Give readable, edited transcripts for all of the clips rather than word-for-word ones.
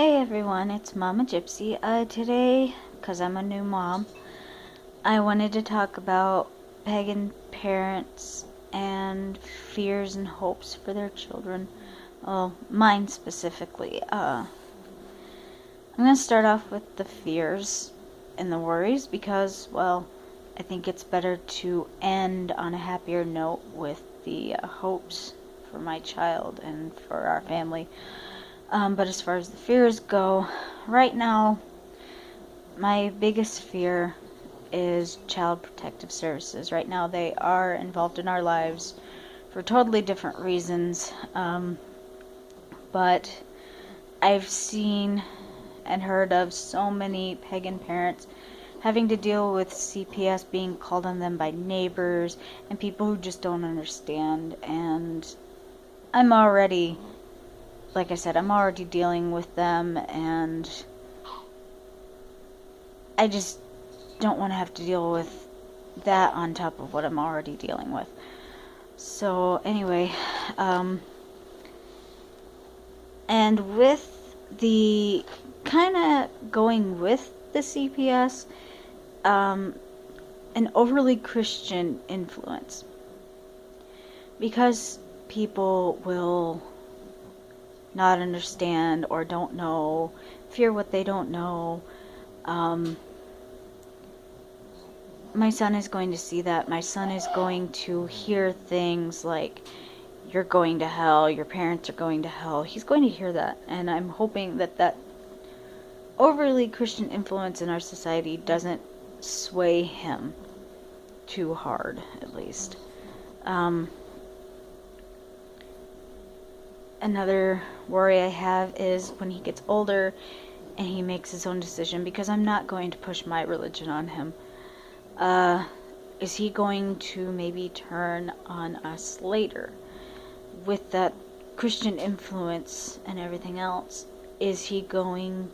Hey everyone, it's Mama Gypsy. Today, because I'm a new mom, I wanted to talk about pagan parents and fears and hopes for their children. Well, mine specifically. I'm going to start off with the fears and the worries because, well, I think it's better to end on a happier note with the hopes for my child and for our family. But as far as the fears go, right now, my biggest fear is Child Protective Services. Right now, they are involved in our lives for totally different reasons. But I've seen and heard of so many pagan parents having to deal with CPS being called on them by neighbors and people who just don't understand. And I'm already, like I said, I'm already dealing with them, and I just don't want to have to deal with that on top of what I'm already dealing with. So anyway, and with the kind of going with the CPS, an overly Christian influence, because people will not understand or don't know, fear what they don't know. My son is going to see that. My son is going to hear things like, you're going to hell, your parents are going to hell. He's going to hear that, and I'm hoping that that overly Christian influence in our society doesn't sway him too hard, at least. Another worry I have is when he gets older and he makes his own decision, because I'm not going to push my religion on him. Is he going to maybe turn on us later with that Christian influence and everything else? Is he going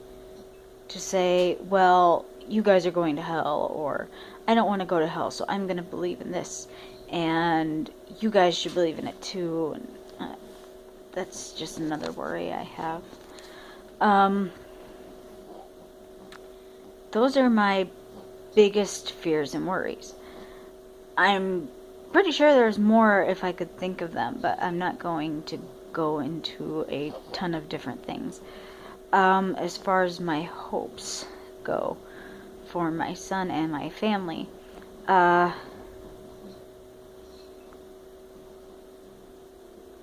to say, well, you guys are going to hell, or I don't want to go to hell, so I'm going to believe in this, and you guys should believe in it too? And that's just another worry I have. Those are my biggest fears and worries. I'm pretty sure there's more if I could think of them, but I'm not going to go into a ton of different things. As far as my hopes go for my son and my family,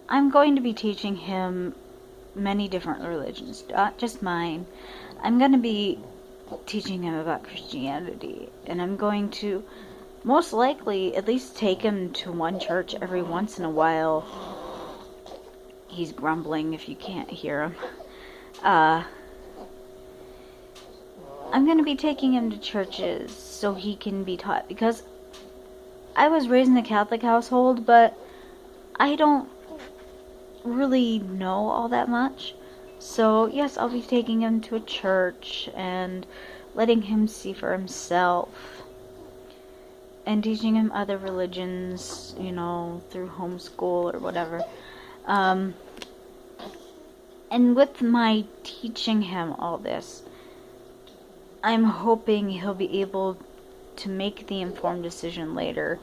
I'm going to be teaching him many different religions, not just mine. I'm going to be teaching him about Christianity, and I'm going to most likely at least take him to one church every once in a while. He's grumbling if you can't hear him. I'm going to be taking him to churches so he can be taught, because I was raised in a Catholic household, but I don't really know all that much. So yes, I'll be taking him to a church and letting him see for himself, and teaching him other religions, through homeschool or whatever. And with my teaching him all this, I'm hoping he'll be able to make the informed decision later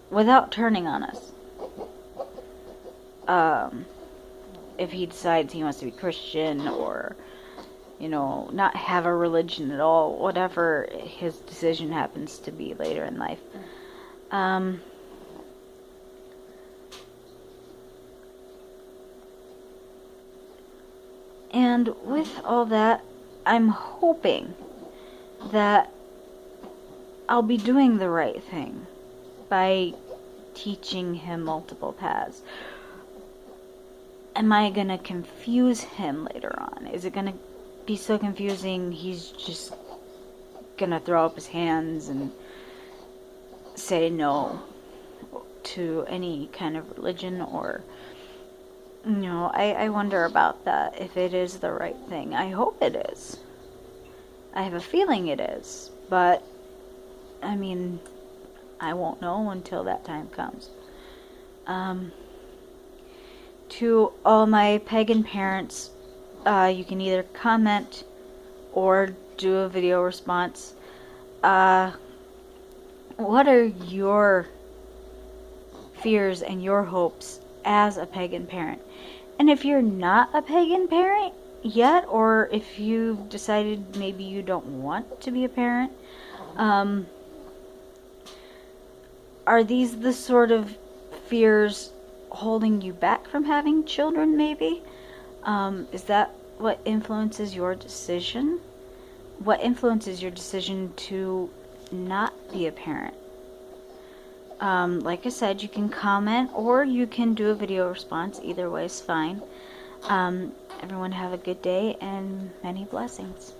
without turning on us. If he decides he wants to be Christian, or, not have a religion at all, whatever his decision happens to be later in life. And with all that, I'm hoping that I'll be doing the right thing by teaching him multiple paths. Am I going to confuse him later on? Is it going to be so confusing he's just going to throw up his hands and say no to any kind of religion? Or, I wonder about that, if it is the right thing. I hope it is. I have a feeling it is. But, I won't know until that time comes. To all my pagan parents, You can either comment or do a video response. What are your fears and your hopes as a pagan parent? And if you're not a pagan parent yet, or if you've decided maybe you don't want to be a parent, are these the sort of fears holding you back from having children, maybe? Is that what influences your decision? What influences your decision to not be a parent? Like I said, you can comment or you can do a video response. Either way is fine. Everyone have a good day and many blessings.